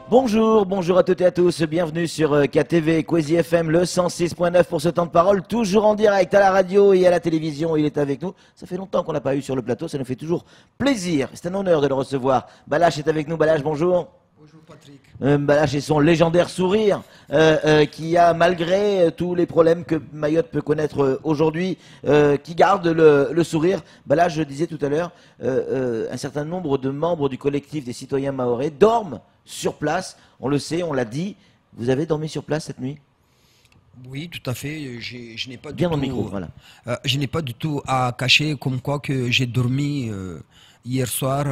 Bonjour, bonjour à toutes et à tous, bienvenue sur KTV, Kwezi FM, le 106.9 pour ce temps de parole, toujours en direct à la radio et à la télévision, il est avec nous. Ça fait longtemps qu'on n'a pas eu sur le plateau, ça nous fait toujours plaisir, c'est un honneur de le recevoir. Balache est avec nous, Balache, bonjour. Bonjour Patrick. Balache et son légendaire sourire, qui a malgré tous les problèmes que Mayotte peut connaître aujourd'hui, qui garde le sourire. Balache, je disais tout à l'heure, un certain nombre de membres du collectif des citoyens mahorais dorment sur place, on le sait, on l'a dit. Vous avez dormi sur place cette nuit? Oui, tout à fait. Je n'ai pas Bien du dans le tout, micro, voilà. je n'ai pas du tout à cacher comme quoi que j'ai dormi hier soir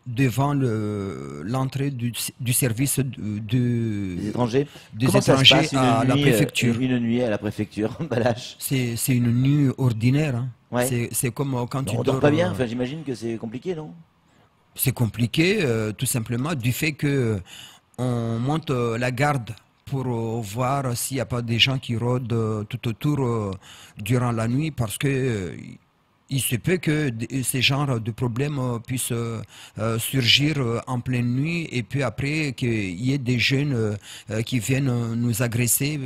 devant l'entrée du service Des étrangers. des Comment ça se étrangers passe à la préfecture. une nuit à la préfecture, Balache? C'est une nuit ordinaire. Hein. Ouais. C'est comme quand tu On dors. dort pas bien, enfin j'imagine que c'est compliqué, non? C'est compliqué, tout simplement, du fait que on monte la garde pour voir s'il n'y a pas des gens qui rôdent tout autour durant la nuit, parce que il se peut que ces genres de problèmes puissent surgir en pleine nuit, et puis après qu'il y ait des jeunes qui viennent nous agresser.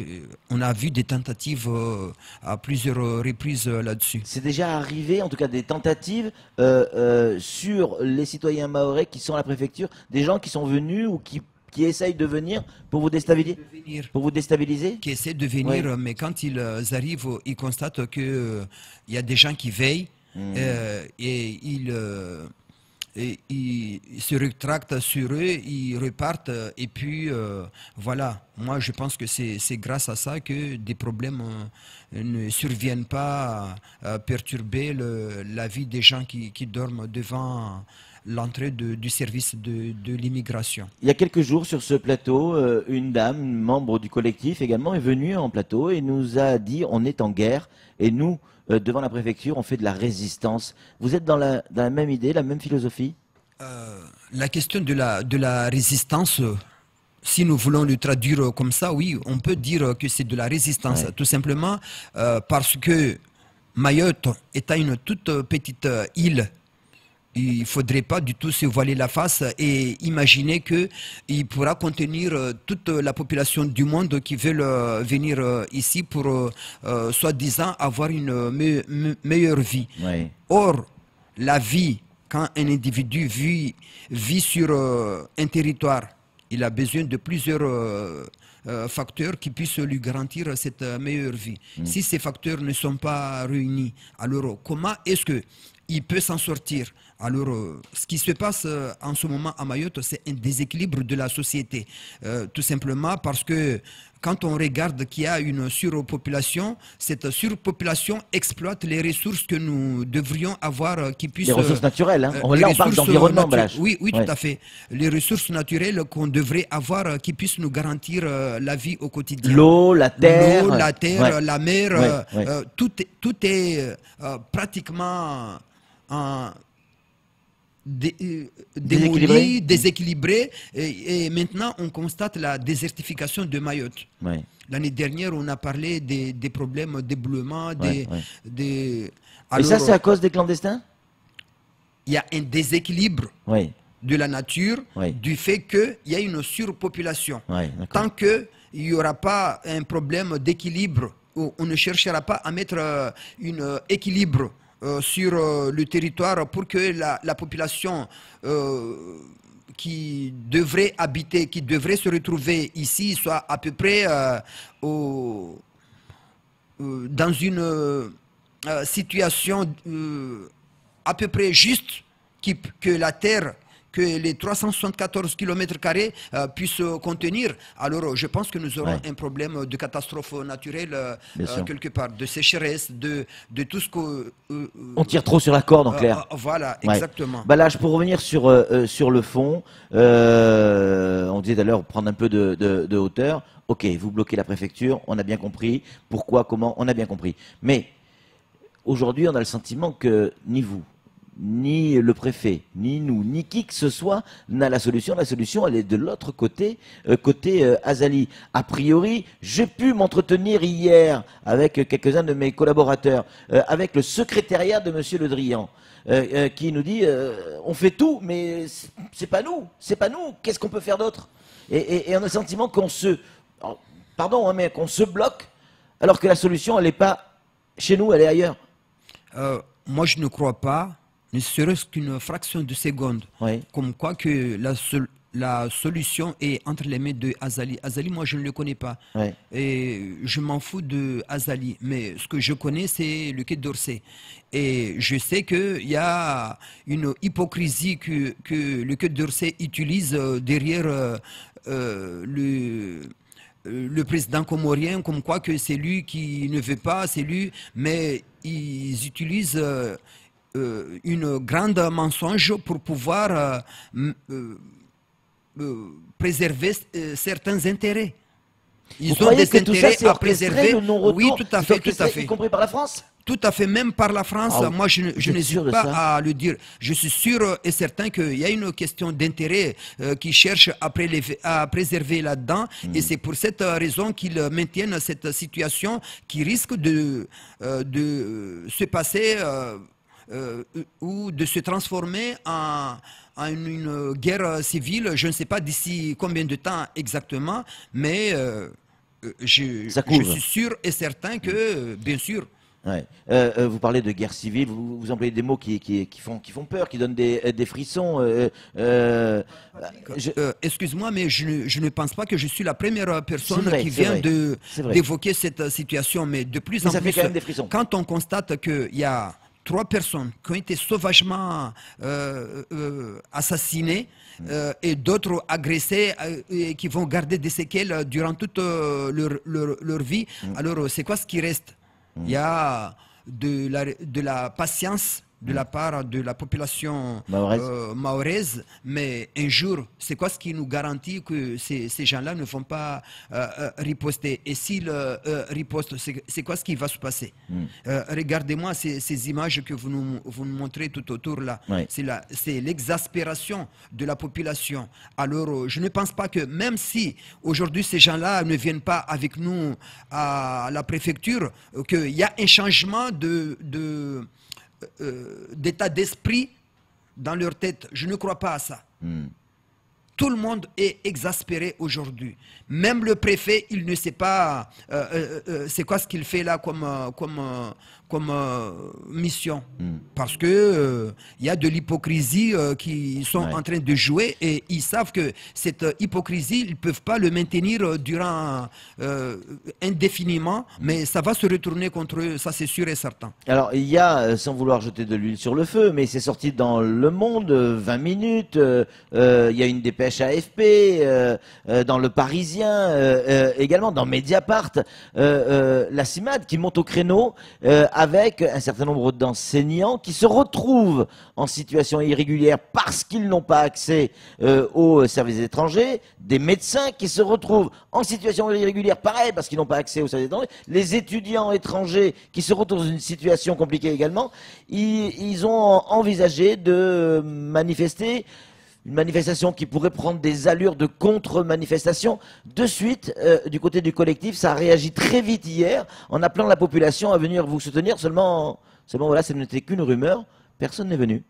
On a vu des tentatives à plusieurs reprises là-dessus. C'est déjà arrivé, en tout cas des tentatives sur les citoyens mahorais qui sont à la préfecture, des gens qui sont venus ou qui essayent de venir pour vous déstabiliser, Qui essaient de venir, Ouais. mais quand ils arrivent, ils constatent que il y a des gens qui veillent et ils se rétractent sur eux, ils repartent, et puis voilà. Moi, je pense que c'est grâce à ça que des problèmes ne surviennent pas à perturber la vie des gens qui dorment devant l'entrée du service de l'immigration. Il y a quelques jours sur ce plateau, une dame, membre du collectif également, est venue en plateau et nous a dit on est en guerre et nous, devant la préfecture, on fait de la résistance. Vous êtes dans la même idée, la même philosophie? La question de la résistance, si nous voulons le traduire comme ça, oui, on peut dire que c'est de la résistance, Ouais. tout simplement parce que Mayotte étant une toute petite île, il ne faudrait pas du tout se voiler la face et imaginer qu'il pourra contenir toute la population du monde qui veut venir ici pour, soi-disant, avoir une meilleure vie. Ouais. Or, la vie, quand un individu vit sur un territoire, il a besoin de plusieurs facteurs qui puissent lui garantir cette meilleure vie. Si ces facteurs ne sont pas réunis, alors comment est-ce qu'il peut s'en sortir? Alors, ce qui se passe en ce moment à Mayotte, c'est un déséquilibre de la société. Tout simplement parce que quand on regarde qu'il y a une surpopulation, cette surpopulation exploite les ressources que nous devrions avoir qui puissent... Les ressources naturelles, hein. les Là on parle ressources d'environnement, Balache. Oui, oui, Ouais. tout à fait. Les ressources naturelles qu'on devrait avoir qui puissent nous garantir la vie au quotidien. L'eau, la terre. L'eau, la terre, Ouais. la mer, Ouais, ouais. tout est pratiquement démoli, déséquilibré, et maintenant on constate la désertification de Mayotte. Ouais. L'année dernière, on a parlé des problèmes d'éboulement, Ouais, des... Et ça, Alors, c'est à cause des clandestins? il y a un déséquilibre Oui. de la nature, Oui. du fait qu'il y a une surpopulation. Ouais, d'accord. Tant qu'il n'y aura pas un problème d'équilibre, on ne cherchera pas à mettre un équilibre sur le territoire pour que la population qui devrait habiter, qui devrait se retrouver ici, soit à peu près dans une situation à peu près juste, que la terre, que les 374 km² puissent contenir. Alors je pense que nous aurons un problème de catastrophe naturelle quelque part, de sécheresse, de tout ce que... On tire trop sur la corde, en clair. Voilà, Ouais. exactement. Balache, pour revenir sur le fond, on disait tout à l'heure prendre un peu de hauteur. Ok, vous bloquez la préfecture, on a bien compris. Pourquoi, comment, on a bien compris. Mais aujourd'hui, on a le sentiment que ni vous, ni le préfet, ni nous, ni qui que ce soit n'a la solution. La solution, elle est de l'autre côté, côté Azali. A priori, j'ai pu m'entretenir hier avec quelques-uns de mes collaborateurs, avec le secrétariat de Monsieur Le Drian, qui nous dit on fait tout, mais c'est pas nous, qu'est-ce qu'on peut faire d'autre? Et on a le sentiment qu'on se... alors, pardon, hein, mais qu'on se bloque, alors que la solution, elle n'est pas chez nous, elle est ailleurs. Moi, je ne crois pas, ne serait-ce qu'une fraction de seconde, Oui. comme quoi que la solution est entre les mains de Azali. Azali, moi, je ne le connais pas. Oui. Et je m'en fous de Azali. Mais ce que je connais, c'est le Quai d'Orsay. Et je sais qu'il y a une hypocrisie que le Quai d'Orsay utilise derrière le président comorien, comme quoi que c'est lui qui ne veut pas, c'est lui, mais ils utilisent une grande mensonge pour pouvoir préserver certains intérêts. Vous Ils ont croyez des que tout ça, intérêts c'est à orchestré, préserver. le non-retour? Oui, tout à C'est fait, tout à orchestré, fait. y compris par la France? Tout à fait, même par la France, Ah, moi je vous êtes sûr n'hésite de pas ça? à le dire. Je suis sûr et certain qu'il y a une question d'intérêt qui cherche à préserver là-dedans. Et c'est pour cette raison qu'ils maintiennent cette situation qui risque de se passer ou de se transformer en une guerre civile. Je ne sais pas d'ici combien de temps exactement, mais Ça je couvre. suis sûr et certain que, bien sûr, Ouais. Vous parlez de guerre civile, vous employez des mots qui font peur, qui donnent des frissons. excuse-moi, mais je ne pense pas que je suis la première personne C'est vrai, qui c'est vient vrai. C'est vrai. d'évoquer cette situation. Mais de plus Mais en ça fait plus, quand même des frissons. quand on constate qu'il y a 3 personnes qui ont été sauvagement assassinées et d'autres agressées et qui vont garder des séquelles durant toute leur vie, alors c'est quoi ce qui reste? Il y a de la patience de la part de la population mahoraise, mais un jour, c'est quoi ce qui nous garantit que ces gens-là ne vont pas riposter? Et s'ils ripostent, c'est quoi ce qui va se passer? Regardez-moi ces images que vous nous montrez tout autour là. Ouais. C'est l'exaspération de la population. Alors, je ne pense pas que même si aujourd'hui ces gens-là ne viennent pas avec nous à la préfecture, qu'il y a un changement d'état d'esprit dans leur tête. Je ne crois pas à ça. Tout le monde est exaspéré aujourd'hui. Même le préfet, il ne sait pas c'est quoi ce qu'il fait là comme mission. Parce que il y a de l'hypocrisie qui sont en train de jouer et ils savent que cette hypocrisie, ils ne peuvent pas le maintenir durant indéfiniment, mais ça va se retourner contre eux, ça c'est sûr et certain. Alors, il y a, sans vouloir jeter de l'huile sur le feu, mais c'est sorti dans Le Monde, 20 minutes, il y a une dépêche AFP, dans Le Parisien, également dans Mediapart, la CIMAD qui monte au créneau avec un certain nombre d'enseignants qui se retrouvent en situation irrégulière parce qu'ils n'ont pas accès aux services étrangers, des médecins qui se retrouvent en situation irrégulière, pareil, parce qu'ils n'ont pas accès aux services étrangers, les étudiants étrangers qui se retrouvent dans une situation compliquée également, ils ont envisagé de manifester, une manifestation qui pourrait prendre des allures de contre-manifestation. De suite, du côté du collectif, ça a réagi très vite hier en appelant la population à venir vous soutenir. Seulement voilà, ce n'était qu'une rumeur. Personne n'est venu.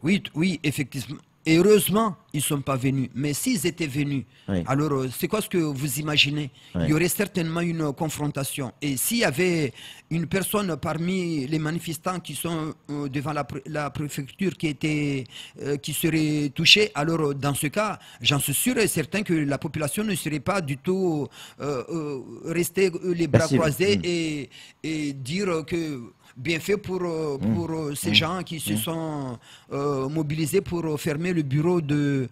Oui, oui, effectivement. Et heureusement, ils ne sont pas venus. Mais s'ils étaient venus, alors c'est quoi ce que vous imaginez? Il y aurait certainement une confrontation. Et s'il y avait une personne parmi les manifestants qui sont devant la préfecture qui serait touchée, alors dans ce cas, j'en suis sûr et certain que la population ne serait pas du tout restée les bras croisés et dire que bien fait pour ces gens qui se sont mobilisés pour fermer le bureau du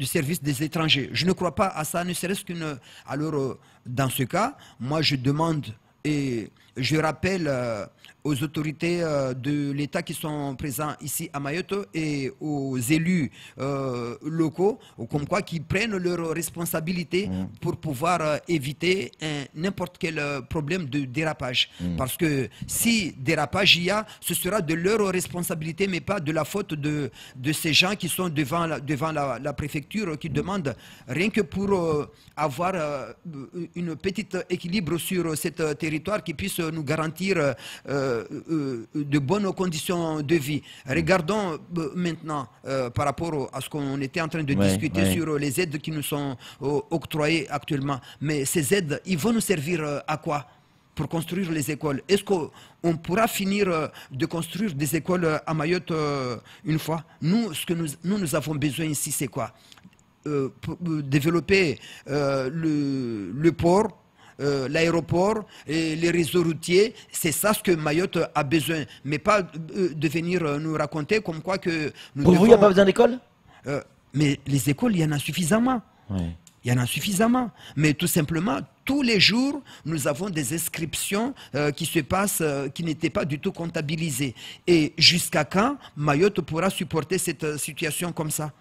service des étrangers. Je ne crois pas à ça, ne serait-ce qu'une... Alors, dans ce cas, moi je demande et je rappelle aux autorités de l'État qui sont présents ici à Mayotte et aux élus locaux, comme quoi qu'ils prennent leurs responsabilités pour pouvoir éviter n'importe quel problème de dérapage. Parce que si dérapage il y a, ce sera de leur responsabilité, mais pas de la faute de ces gens qui sont devant la préfecture, qui demandent rien que pour avoir une petite équilibre sur ce territoire qui puisse nous garantir de bonnes conditions de vie. Regardons maintenant par rapport à ce qu'on était en train de discuter sur les aides qui nous sont octroyées actuellement. Mais ces aides, ils vont nous servir à quoi? Pour construire les écoles. Est-ce qu'on pourra finir de construire des écoles à Mayotte une fois? Nous, ce que nous avons besoin ici, c'est quoi? Pour développer le port, l'aéroport, et les réseaux routiers. C'est ça ce que Mayotte a besoin. Mais pas de venir nous raconter comme quoi que nous Pour vous, il n'y a pas besoin d'école? Mais les écoles, il y en a suffisamment. Ouais. Il y en a suffisamment. Mais tout simplement, tous les jours, nous avons des inscriptions qui se passent, qui n'étaient pas du tout comptabilisées. Et jusqu'à quand Mayotte pourra supporter cette situation comme ça?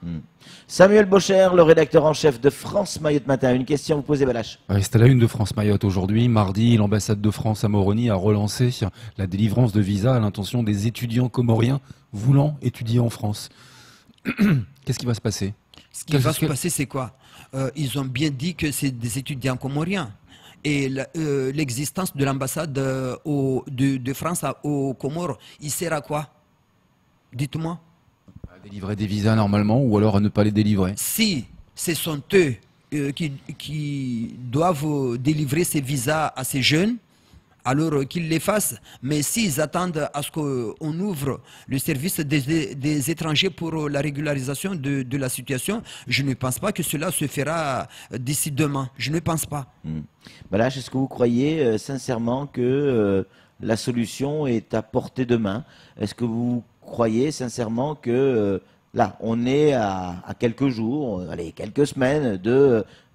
Samuel Bocher, le rédacteur en chef de France Mayotte Matin. Une question à vous poser, Balache. C'est à la une de France Mayotte aujourd'hui. Mardi, l'ambassade de France à Moroni a relancé la délivrance de visas à l'intention des étudiants comoriens voulant étudier en France. Qu'est-ce qui va se passer? Ce qui va se passer, c'est quoi? Ils ont bien dit que c'est des étudiants comoriens. Et l'existence de l'ambassade de France aux Comores, il sert à quoi? Dites-moi. À délivrer des visas normalement ou alors à ne pas les délivrer? Si ce sont eux qui doivent délivrer ces visas à ces jeunes, alors qu'ils les fassent. Mais s'ils attendent à ce qu'on ouvre le service des étrangers pour la régularisation de la situation, je ne pense pas que cela se fera d'ici demain. Je ne pense pas. Balache, est-ce que vous croyez sincèrement que la solution est à portée de main? Est-ce que vous croyez sincèrement que là, on est à quelques jours, allez, quelques semaines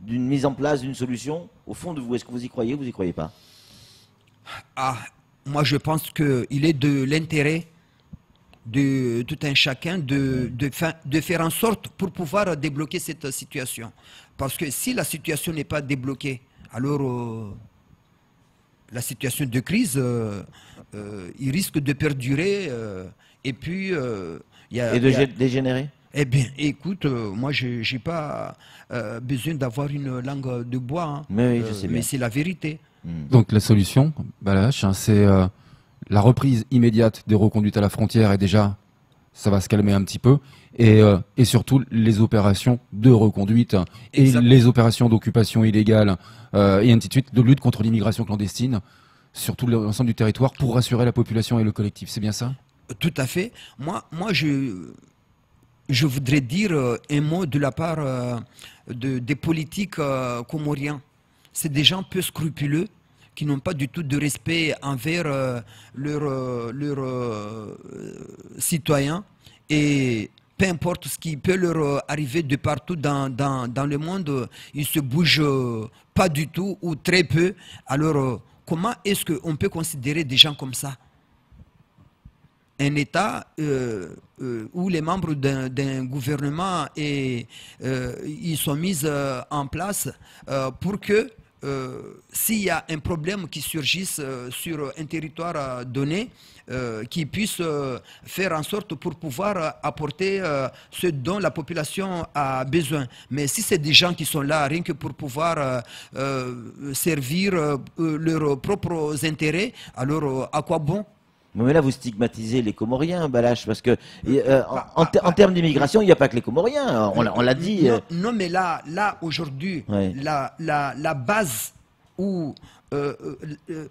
d'une mise en place d'une solution? Au fond de vous, est-ce que vous y croyez ou vous y croyez pas? Ah, moi je pense qu'il est de l'intérêt de tout un chacun de faire en sorte pour pouvoir débloquer cette situation. Parce que si la situation n'est pas débloquée, alors la situation de crise, il risque de perdurer et puis... dégénérer? Eh bien, écoute, moi je n'ai pas besoin d'avoir une langue de bois, hein. Mais oui, je sais bien. Mais c'est la vérité. Donc la solution, Balache, c'est la reprise immédiate des reconduites à la frontière et déjà, ça va se calmer un petit peu. Et surtout les opérations de reconduite et les opérations d'occupation illégale et ainsi de suite, de lutte contre l'immigration clandestine sur tout l'ensemble du territoire pour rassurer la population et le collectif. C'est bien ça? Tout à fait. Moi je voudrais dire un mot de la part des politiques comoriens. C'est des gens peu scrupuleux qui n'ont pas du tout de respect envers leurs citoyens. Et peu importe ce qui peut leur arriver de partout dans le monde, ils ne se bougent pas du tout ou très peu. Alors, comment est-ce qu'on peut considérer des gens comme ça? Un État où les membres d'un gouvernement ils sont mis en place pour que s'il y a un problème qui surgisse sur un territoire donné, qu'ils puissent faire en sorte pour pouvoir apporter ce dont la population a besoin. Mais si c'est des gens qui sont là rien que pour pouvoir servir leurs propres intérêts, alors à quoi bon? Mais là, vous stigmatisez les Comoriens, Balache, parce que en termes d'immigration, il n'y a pas que les Comoriens. On l'a dit. Non, mais là aujourd'hui, la base où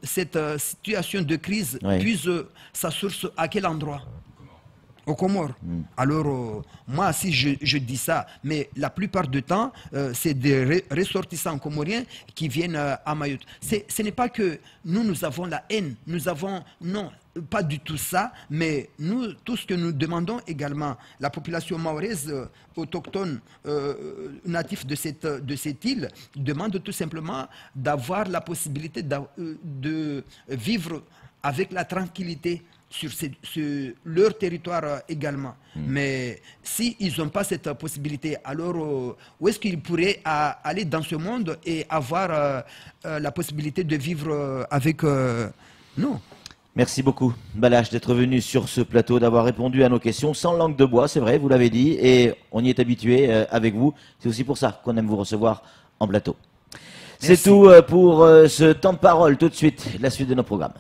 cette situation de crise puise sa source à quel endroit? Aux Comores. Alors, moi, si je dis ça, mais la plupart du temps, c'est des ressortissants comoriens qui viennent à Mayotte. Ce n'est pas que nous avons la haine, nous avons, non, pas du tout ça, mais nous, tout ce que nous demandons également, la population mahoraise autochtone natif de cette île, demande tout simplement d'avoir la possibilité de vivre avec la tranquillité sur leur territoire également. Mais s'ils n'ont pas cette possibilité, alors où est-ce qu'ils pourraient aller dans ce monde et avoir la possibilité de vivre avec nous? Merci beaucoup, Balache, d'être venu sur ce plateau, d'avoir répondu à nos questions sans langue de bois, c'est vrai, vous l'avez dit, et on y est habitué avec vous. C'est aussi pour ça qu'on aime vous recevoir en plateau. C'est Merci. tout pour ce temps de parole. Tout de suite, la suite de nos programmes.